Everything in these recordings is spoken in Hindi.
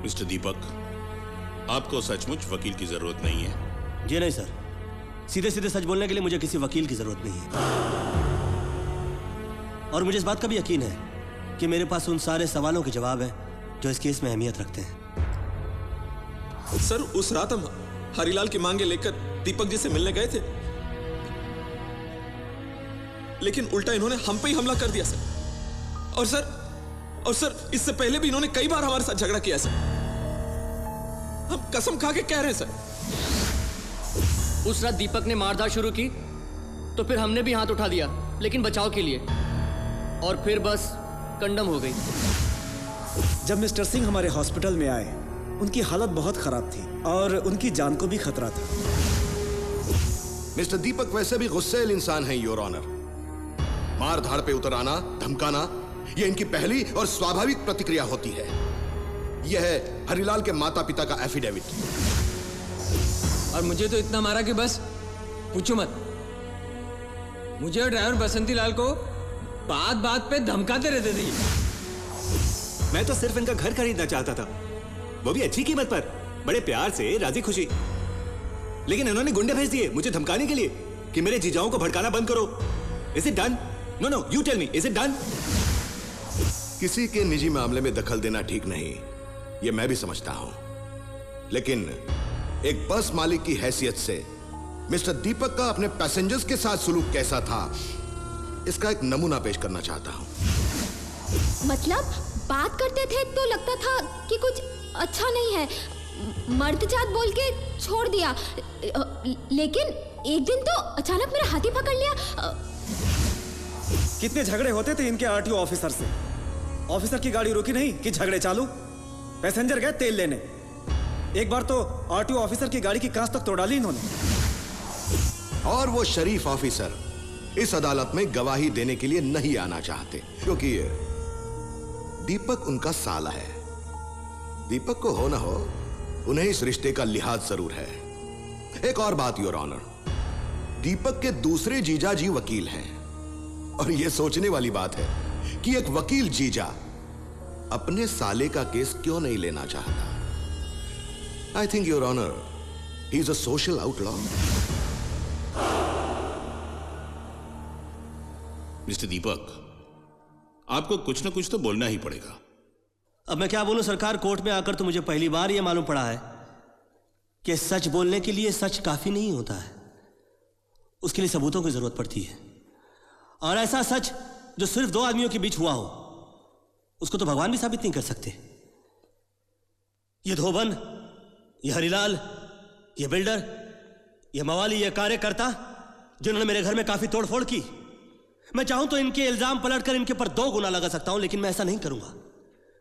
मिस्टर दीपक, आपको सचमुच वकील की जरूरत नहीं है? जी नहीं सर, सीधे सीधे सच बोलने के लिए मुझे किसी वकील की जरूरत नहीं है। और मुझे इस बात का भी यकीन है कि मेरे पास उन सारे सवालों के जवाब हैं जो इस केस में अहमियत रखते हैं। सर, उस रात हम हरिलाल की मांगे लेकर दीपक जी से मिलने गए थे, लेकिन उल्टा इन्होंने हम पे ही हमला कर दिया सर। और सर इससे पहले भी इन्होंने कई बार हमारे साथ झगड़ा किया सर। हम कसम खा के कह रहे हैं सर। उस रात दीपक ने मारधाड़ शुरू की तो फिर हमने भी हाथ उठा दिया, लेकिन बचाव के लिए, और फिर बस कंडम हो गई। जब मिस्टर सिंह हमारे हॉस्पिटल में आए, उनकी हालत बहुत खराब थी और उनकी जान को भी खतरा था। मिस्टर दीपक वैसे भी गुस्सैल इंसान हैं, योर ऑनर। मार धाड़ पे उतर आना, धमकाना, यह इनकी पहली और स्वाभाविक प्रतिक्रिया होती है। यह है हरिलाल के माता पिता का एफिडेविट। और मुझे तो इतना मारा कि बस पूछो मत। मुझे और ड्राइवर बसंती लाल को बात बात पे धमकाते रहते थे। मैं तो सिर्फ इनका घर खरीदना चाहता था, वो भी अच्छी कीमत पर, बड़े प्यार से, राजी खुशी। लेकिन इन्होंने गुंडे भेज दिए मुझे धमकाने के लिए कि मेरे जीजाओं को भड़काना बंद करो। Is it done? No, you tell me, is it done? किसी के निजी मामले में दखल देना ठीक नहीं, यह मैं भी समझता हूं। लेकिन एक बस मालिक की हैसियत से मिस्टर दीपक का अपने पैसेंजर्स के साथ सुलूक कैसा था, इसका एक नमूना पेश करना चाहता हूं। मतलब बात करते थे तो लगता था कि कुछ अच्छा नहीं है, मर्द जात बोल के छोड़ दिया, लेकिन एक दिन तो अचानक मेरा हाथी पकड़ लिया। कितने झगड़े होते थे इनके आरटीओ ऑफिसर से। ऑफिसर की गाड़ी रुकी नहीं कि झगड़े चालू। पैसेंजर गए तेल लेने, एक बार तो आरटीओ ऑफिसर की गाड़ी की कांच तक तोड़ डाली इन्होंने। और वो शरीफ ऑफिसर इस अदालत में गवाही देने के लिए नहीं आना चाहते, क्योंकि दीपक उनका साला है। दीपक को हो ना हो, उन्हें इस रिश्ते का लिहाज जरूर है। एक और बात योर ऑनर, दीपक के दूसरे जीजा जी वकील हैं, और यह सोचने वाली बात है कि एक वकील जीजा अपने साले का केस क्यों नहीं लेना चाहता। I think your honour, he is a social outlaw. Mister Deepak, आपको कुछ ना कुछ तो बोलना ही पड़ेगा। अब मैं क्या बोलूं सरकार, कोर्ट में आकर तो मुझे पहली बार यह मालूम पड़ा है कि सच बोलने के लिए सच काफी नहीं होता है, उसके लिए सबूतों की जरूरत पड़ती है। और ऐसा सच जो सिर्फ दो आदमियों के बीच हुआ हो, उसको तो भगवान भी साबित नहीं कर सकते। ये धोबन, ये हरिलाल, ये बिल्डर, ये मवाली, ये कार्यकर्ता जिन्होंने मेरे घर में काफी तोड़फोड़ की, मैं चाहूं तो इनके इल्जाम पलटकर इनके पर 2 गुना लगा सकता हूं, लेकिन मैं ऐसा नहीं करूंगा,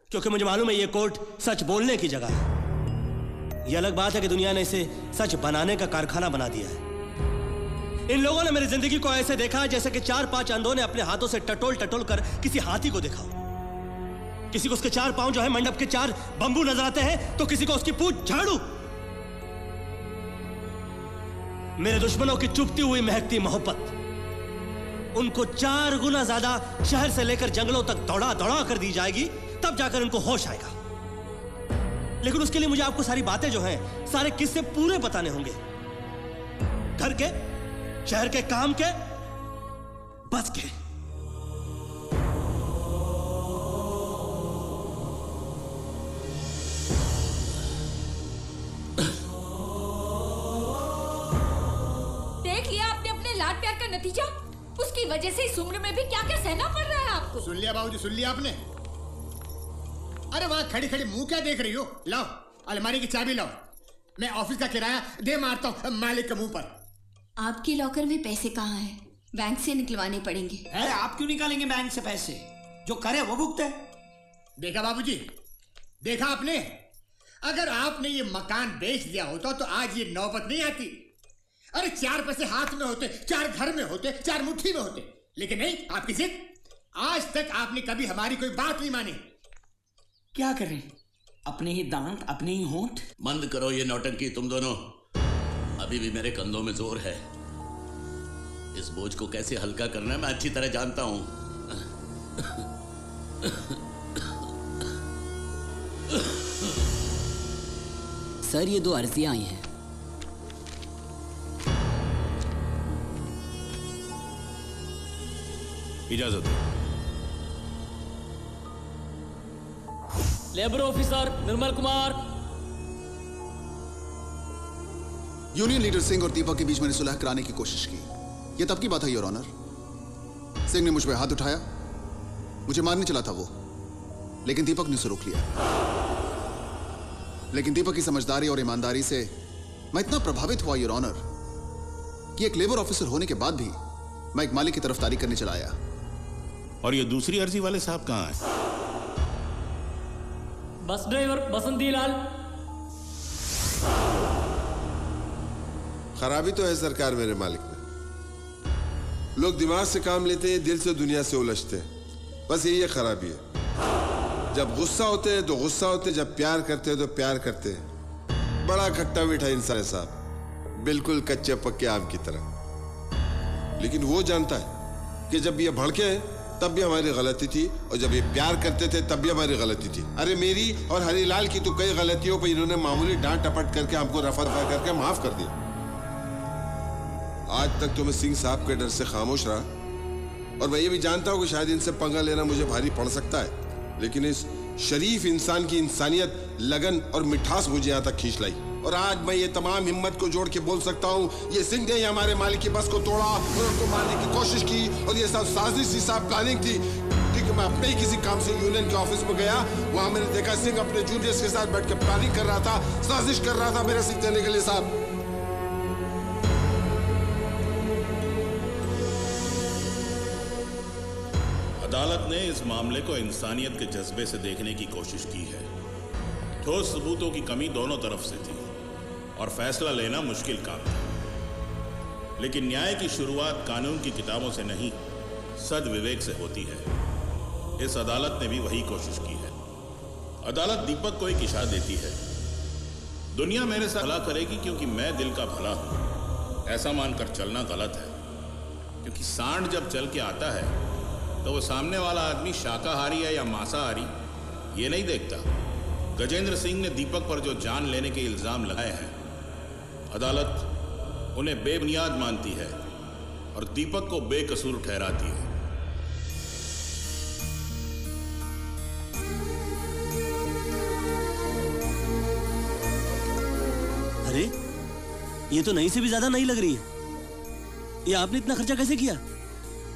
क्योंकि मुझे मालूम है ये कोर्ट सच बोलने की जगह है। यह अलग बात है कि दुनिया ने इसे सच बनाने का कारखाना बना दिया है। इन लोगों ने मेरी जिंदगी को ऐसे देखा है जैसे कि 4-5 अंधों ने अपने हाथों से टटोल टटोल कर किसी हाथी को देखा। किसी को उसके 4 पांव जो है मंडप के 4 बंबू नजर आते हैं, तो किसी को उसकी पूंछ झाड़ू। मेरे दुश्मनों की चुभती हुई महकती मोहब्बत उनको 4 गुना ज्यादा शहर से लेकर जंगलों तक दौड़ा दौड़ा कर दी जाएगी, तब जाकर उनको होश आएगा। लेकिन उसके लिए मुझे आपको सारी बातें जो हैं, सारे किस्से पूरे बताने होंगे, घर के, शहर के, काम के, बस के। देख लिया आपने अपने लाड प्यार का नतीजा। उसकी वजह से इस उम्र में भी क्या क्या सहना पड़ रहा है आपको। सुन लिया बाबूजी, सुन लिया आपने। अरे वहां खड़ी खड़ी मुंह क्या देख रही हो? लाओ अलमारी की चाबी लाओ, मैं ऑफिस का किराया दे मारता हूँ मालिक के मुंह पर। आपके लॉकर में पैसे कहाँ हैं? बैंक से निकलवाने पड़ेंगे। अरे आप क्यों निकालेंगे बैंक से पैसे? जो करे वो भुगते। देखा बाबूजी, देखा आपने? अगर आपने ये मकान बेच दिया होता तो आज ये नौबत नहीं आती। अरे 4 पैसे हाथ में होते, 4 घर में होते, 4 मुट्ठी में होते, लेकिन नहीं, आपकी जिद। आज तक आपने कभी हमारी कोई बात नहीं मानी। क्या करें, अपने ही दांत, अपने ही होंठ। बंद करो ये नौटंकी तुम दोनों। अभी भी मेरे कंधों में जोर है। इस बोझ को कैसे हल्का करना है मैं अच्छी तरह जानता हूं। सर ये 2 अर्जियां आई हैं। इजाजत दो। Labour officer Nirmal Kumar. Union leader Singh और दीपक के बीच मैंने सुलह कराने की कोशिश की। यह तब की बात है योर ऑनर। सिंह ने मुझ पर हाथ उठाया, मुझे मारने चला था वो, लेकिन दीपक ने उसे रोक लिया। लेकिन दीपक की समझदारी और ईमानदारी से मैं इतना प्रभावित हुआ योर ऑनर कि एक लेबर ऑफिसर होने के बाद भी मैं एक मालिक की तरफदारी करने चला आया। और ये दूसरी अर्जी वाले साहब कहाँ हैं? बस ड्राइवर बसंती लाल। खराबी तो है सरकार मेरे मालिक में। लोग दिमाग से काम लेते हैं, दिल से दुनिया से उलझते हैं, बस यही खराबी है। जब गुस्सा होते हैं तो गुस्सा होते हैं, जब प्यार करते हैं तो प्यार करते हैं। बड़ा खट्टा मीठा इंसान है साहब, बिल्कुल कच्चे पक्के आम की तरह। लेकिन वो जानता है कि जब ये भड़के तब भी हमारी गलती थी, और जब ये प्यार करते थे तब भी हमारी गलती थी। अरे मेरी और हरीलाल की तो कई गलतियों पर इन्होंने मामूली डांट टपट करके हमको रफा दफा करके माफ कर दिया। आज तक तो मैं सिंह साहब के डर से खामोश रहा, और मैं ये भी जानता हूँ कि शायद इनसे पंगा लेना मुझे भारी पड़ सकता है, लेकिन इस शरीफ इंसान की इंसानियत, लगन और मिठास मुझे यहाँ तक खींच लाई। और आज मैं ये तमाम हिम्मत को जोड़ के बोल सकता हूँ, ये सिंह ने हमारे मालिक की बस को तोड़ा और उनको मारने की कोशिश की, और ये सब साजिश सी साहब प्लानिंग थी। क्योंकि मैं अपने ही किसी काम से यूनियन के ऑफिस में गया, वहां मैंने देखा सिंह अपने जूनियर्स के साथ बैठ के प्लानिंग कर रहा था, साजिश कर रहा था मेरे सिंह देने के लिए साहब। अदालत ने इस मामले को इंसानियत के जज्बे से देखने की कोशिश की है। ठोस सबूतों की कमी दोनों तरफ से थी और फैसला लेना मुश्किल काम था। लेकिन न्याय की शुरुआत कानून की किताबों से नहीं, सद्विवेक से होती है। इस अदालत ने भी वही कोशिश की है। अदालत दीपक को एक इशारा देती है, दुनिया मेरे साथ भला करेगी क्योंकि मैं दिल का भला हूं। ऐसा मानकर चलना गलत है, क्योंकि सांड जब चल के आता है तो वो सामने वाला आदमी शाकाहारी है या मांसाहारी ये नहीं देखता। गजेंद्र सिंह ने दीपक पर जो जान लेने के इल्जाम लगाए हैं, अदालत उन्हें बेबुनियाद मानती है और दीपक को बेकसूर ठहराती है। अरे ये तो नई से भी ज्यादा नहीं लग रही है। ये आपने इतना खर्चा कैसे किया?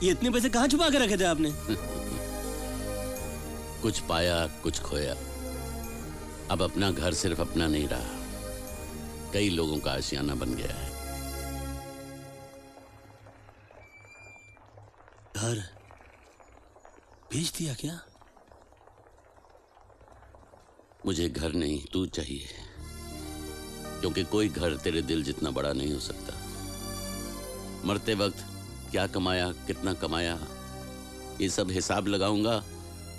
ये इतने पैसे कहाँ छुपा के रखे थे आपने? कुछ पाया कुछ खोया। अब अपना घर सिर्फ अपना नहीं रहा, कई लोगों का आशियाना बन गया है। घर बेच दिया क्या? मुझे घर नहीं तू चाहिए, क्योंकि कोई घर तेरे दिल जितना बड़ा नहीं हो सकता। मरते वक्त क्या कमाया कितना कमाया ये सब हिसाब लगाऊंगा,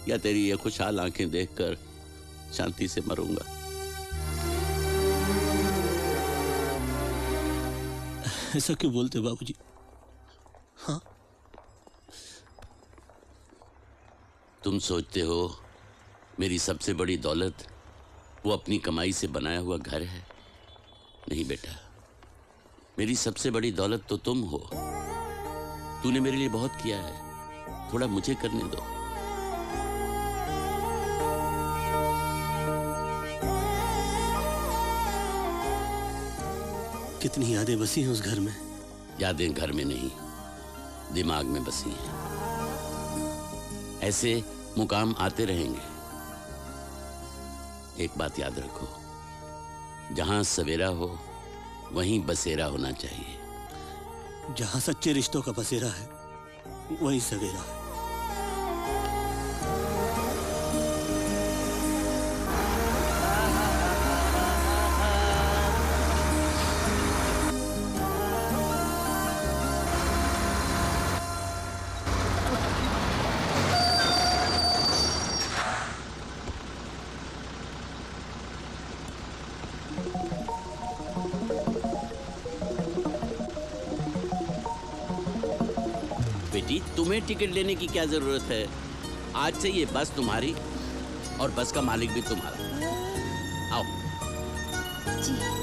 या तेरी ये खुशहाल आंखें देखकर शांति से मरूंगा। ऐसा क्यों बोलते बाबूजी? हाँ, तुम सोचते हो मेरी सबसे बड़ी दौलत वो अपनी कमाई से बनाया हुआ घर है? नहीं बेटा, मेरी सबसे बड़ी दौलत तो तुम हो। तूने मेरे लिए बहुत किया है, थोड़ा मुझे करने दो। कितनी यादें बसी हैं उस घर में। यादें घर में नहीं, दिमाग में बसी हैं। ऐसे मुकाम आते रहेंगे। एक बात याद रखो, जहां सवेरा हो वहीं बसेरा होना चाहिए। जहां सच्चे रिश्तों का बसेरा है वहीं सवेरा है। बेटी, तुम्हें टिकट लेने की क्या जरूरत है? आज से ये बस तुम्हारी और बस का मालिक भी तुम्हारा। आओ। जी